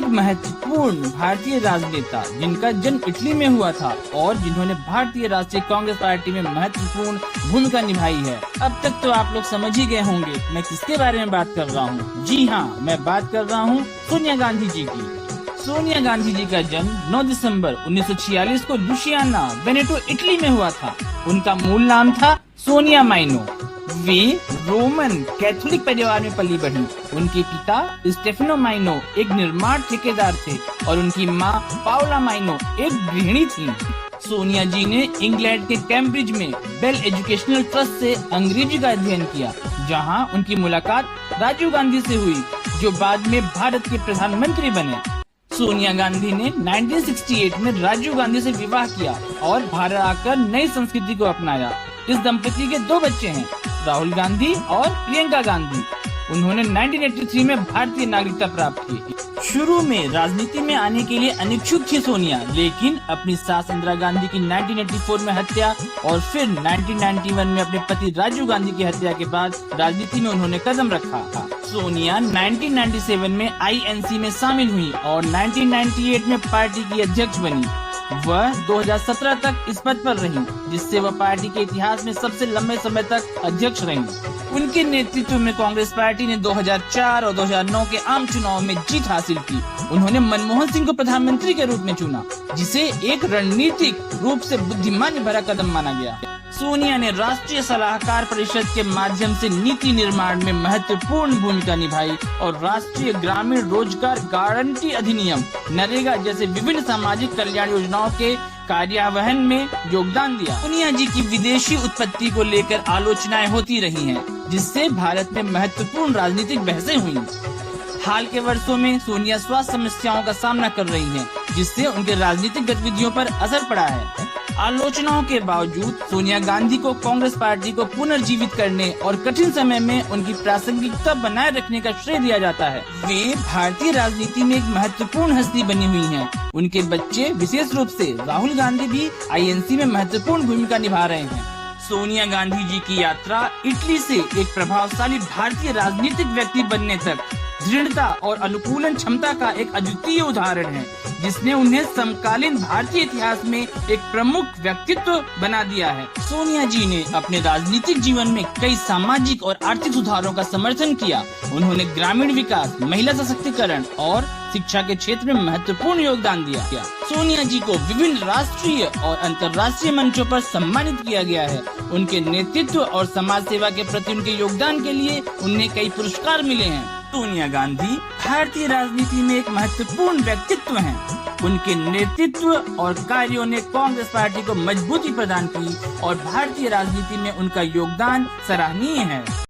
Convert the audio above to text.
एक महत्वपूर्ण भारतीय राजनेता जिनका जन्म इटली में हुआ था और जिन्होंने भारतीय राष्ट्रीय कांग्रेस पार्टी में महत्वपूर्ण भूमिका निभाई है। अब तक तो आप लोग समझ ही गए होंगे मैं किसके बारे में बात कर रहा हूँ। जी हाँ, मैं बात कर रहा हूँ सोनिया गांधी जी की। सोनिया गांधी जी का जन्म 9 दिसंबर 1946 को लुसियाना वेनेटो इटली में हुआ था। उनका मूल नाम था सोनिया माइनो। वे रोमन कैथोलिक परिवार में पली बढ़ी। उनके पिता स्टेफेनो माइनो एक निर्माण ठेकेदार थे और उनकी मां पाओला माइनो एक गृहिणी थी। सोनिया जी ने इंग्लैंड के कैम्ब्रिज में बेल एजुकेशनल ट्रस्ट से अंग्रेजी का अध्ययन किया, जहां उनकी मुलाकात राजीव गांधी से हुई, जो बाद में भारत के प्रधानमंत्री बने। सोनिया गांधी ने 1968 में राजीव गांधी से विवाह किया और भारत आकर नई संस्कृति को अपनाया। इस दंपति के 2 बच्चे हैं, राहुल गांधी और प्रियंका गांधी। उन्होंने 1983 में भारतीय नागरिकता प्राप्त की। शुरू में राजनीति में आने के लिए अनिच्छुक थी सोनिया, लेकिन अपनी सास इंदिरा गांधी की 1984 में हत्या और फिर 1991 में अपने पति राजीव गांधी की हत्या के बाद राजनीति में उन्होंने कदम रखा था। सोनिया 1997 में आईएनसी में शामिल हुई और 1998 में पार्टी की अध्यक्ष बनी। वह 2017 तक इस पद पर रही, जिससे वह पार्टी के इतिहास में सबसे लंबे समय तक अध्यक्ष रही। उनके नेतृत्व में कांग्रेस पार्टी ने 2004 और 2009 के आम चुनाव में जीत हासिल की। उन्होंने मनमोहन सिंह को प्रधानमंत्री के रूप में चुना, जिसे एक रणनीतिक रूप से बुद्धिमानी भरा कदम माना गया। सोनिया ने राष्ट्रीय सलाहकार परिषद के माध्यम से नीति निर्माण में महत्वपूर्ण भूमिका निभाई और राष्ट्रीय ग्रामीण रोजगार गारंटी अधिनियम नरेगा जैसे विभिन्न सामाजिक कल्याण योजनाओं के कार्यान्वयन में योगदान दिया। सोनिया जी की विदेशी उत्पत्ति को लेकर आलोचनाएं होती रही हैं, जिससे भारत में महत्वपूर्ण राजनीतिक बहसें हुई। हाल के वर्षों में सोनिया स्वास्थ्य समस्याओं का सामना कर रही हैं, जिससे उनके राजनीतिक गतिविधियों पर असर पड़ा है। आलोचनाओं के बावजूद सोनिया गांधी को कांग्रेस पार्टी को पुनर्जीवित करने और कठिन समय में उनकी प्रासंगिकता बनाए रखने का श्रेय दिया जाता है। वे भारतीय राजनीति में एक महत्वपूर्ण हस्ती बनी हुई हैं। उनके बच्चे, विशेष रूप से राहुल गांधी, भी आईएनसी में महत्वपूर्ण भूमिका निभा रहे हैं। सोनिया गांधी जी की यात्रा इटली से एक प्रभावशाली भारतीय राजनीतिक व्यक्ति बनने तक दृढ़ता और अनुकूलन क्षमता का एक अद्वितीय उदाहरण है, जिसने उन्हें समकालीन भारतीय इतिहास में एक प्रमुख व्यक्तित्व बना दिया है। सोनिया जी ने अपने राजनीतिक जीवन में कई सामाजिक और आर्थिक सुधारों का समर्थन किया। उन्होंने ग्रामीण विकास, महिला सशक्तिकरण और शिक्षा के क्षेत्र में महत्वपूर्ण योगदान दिया। सोनिया जी को विभिन्न राष्ट्रीय और अंतर्राष्ट्रीय मंचों पर सम्मानित किया गया है। उनके नेतृत्व और समाज सेवा के प्रति उनके योगदान के लिए उन्हें कई पुरस्कार मिले हैं। सोनिया गांधी भारतीय राजनीति में एक महत्वपूर्ण व्यक्तित्व हैं। उनके नेतृत्व और कार्यों ने कांग्रेस पार्टी को मजबूती प्रदान की और भारतीय राजनीति में उनका योगदान सराहनीय है।